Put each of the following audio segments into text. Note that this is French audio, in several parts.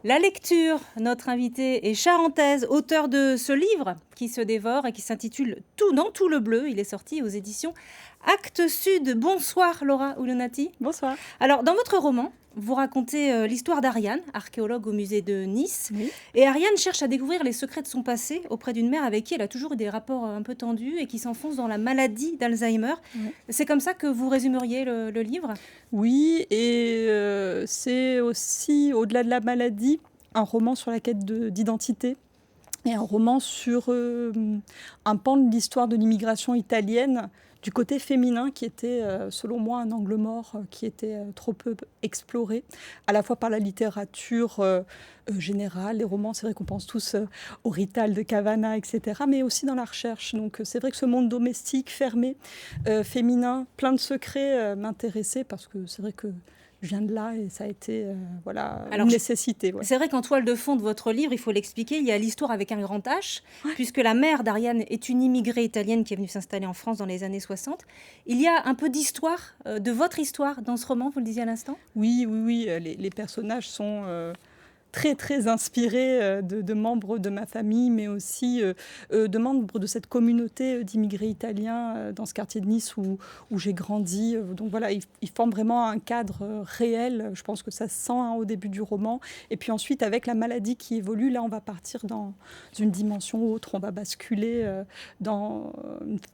La lecture, notre invité est charentaise, auteur de ce livre qui se dévore et qui s'intitule Tout dans tout le bleu. Il est sorti aux éditions Actes Sud. Bonsoir Laura Oulonati. Bonsoir. Alors dans votre roman, vous racontez l'histoire d'Ariane, archéologue au musée de Nice. Oui. Et Ariane cherche à découvrir les secrets de son passé auprès d'une mère avec qui elle a toujours eu des rapports un peu tendus et qui s'enfonce dans la maladie d'Alzheimer. Oui. C'est comme ça que vous résumeriez le livre ? Oui, et c'est aussi, au-delà de la maladie, un roman sur la quête d'identité et un roman sur un pan de l'histoire de l'immigration italienne du côté féminin qui était, selon moi, un angle mort qui était trop peu exploré, à la fois par la littérature générale, les romans, c'est vrai qu'on pense tous au Rital de Cavana, etc., mais aussi dans la recherche. Donc c'est vrai que ce monde domestique, fermé, féminin, plein de secrets m'intéressait parce que c'est vrai que je viens de là et ça a été une nécessité. Ouais. C'est vrai qu'en toile de fond de votre livre, il faut l'expliquer, il y a l'histoire avec un grand H, puisque la mère d'Ariane est une immigrée italienne qui est venue s'installer en France dans les années 60. Il y a un peu d'histoire, de votre histoire dans ce roman, vous le disiez à l'instant ? Oui, les personnages sont très, très inspirés de membres de ma famille, mais aussi de membres de cette communauté d'immigrés italiens dans ce quartier de Nice où j'ai grandi. Donc voilà, ils forment vraiment un cadre réel. Je pense que ça se sent au début du roman. Et puis ensuite, avec la maladie qui évolue, là, on va partir dans une dimension autre. On va basculer dans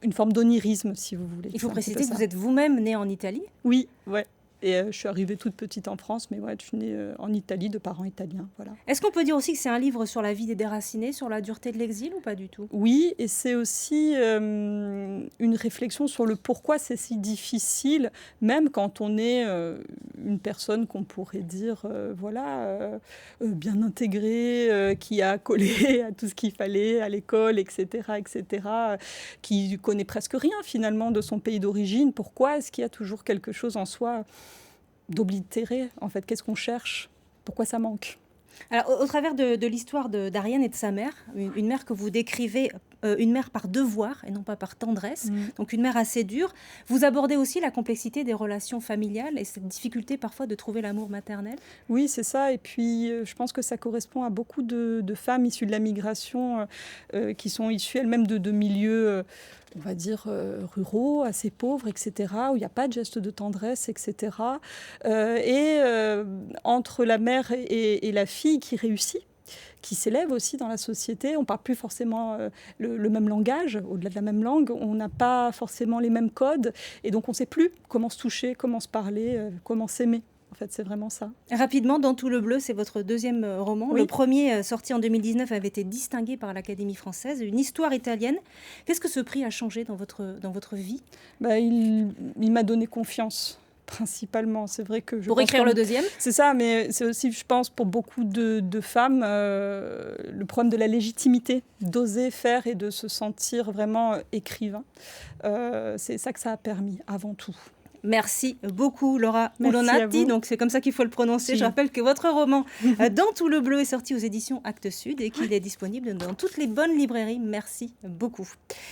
une forme d'onirisme, si vous voulez. Il faut préciser que vous êtes vous-même née en Italie ? Oui, ouais. Et je suis arrivée toute petite en France, mais ouais, je suis née en Italie de parents italiens. Voilà. Est-ce qu'on peut dire aussi que c'est un livre sur la vie des déracinés, sur la dureté de l'exil ou pas du tout ? Oui, et c'est aussi une réflexion sur le pourquoi c'est si difficile, même quand on est une personne qu'on pourrait dire bien intégrée, qui a collé à tout ce qu'il fallait à l'école, etc., qui connaît presque rien finalement de son pays d'origine. Pourquoi est-ce qu'il y a toujours quelque chose en soi d'oblitéré, en fait? Qu'est-ce qu'on cherche? Pourquoi ça manque? Alors, au travers de l'histoire d'Ariane et de sa mère, une mère que vous décrivez, une mère par devoir et non pas par tendresse, donc une mère assez dure, vous abordez aussi la complexité des relations familiales et cette difficulté parfois de trouver l'amour maternel. Oui, c'est ça. Et puis, je pense que ça correspond à beaucoup de femmes issues de la migration qui sont issues elles-mêmes de milieux... on va dire, ruraux, assez pauvres, etc., où il n'y a pas de geste de tendresse, etc. Entre la mère et la fille qui réussit, qui s'élève aussi dans la société, on ne parle plus forcément le même langage, au-delà de la même langue, on n'a pas forcément les mêmes codes, et donc on ne sait plus comment se toucher, comment se parler, comment s'aimer. En fait, c'est vraiment ça. Rapidement, Dans tout le bleu, c'est votre deuxième roman. Oui. Le premier, sorti en 2019, avait été distingué par l'Académie française. Une histoire italienne. Qu'est-ce que ce prix a changé dans votre vie ? Il m'a donné confiance, principalement. C'est vrai que pour écrire le deuxième ? C'est ça, mais c'est aussi, je pense, pour beaucoup de femmes, le problème de la légitimité, d'oser faire et de se sentir vraiment écrivain. C'est ça que ça a permis, avant tout. Merci beaucoup Laura Oulonati, donc c'est comme ça qu'il faut le prononcer. Je rappelle que votre roman Dans tout le bleu est sorti aux éditions Actes Sud et qu'il est disponible dans toutes les bonnes librairies. Merci beaucoup.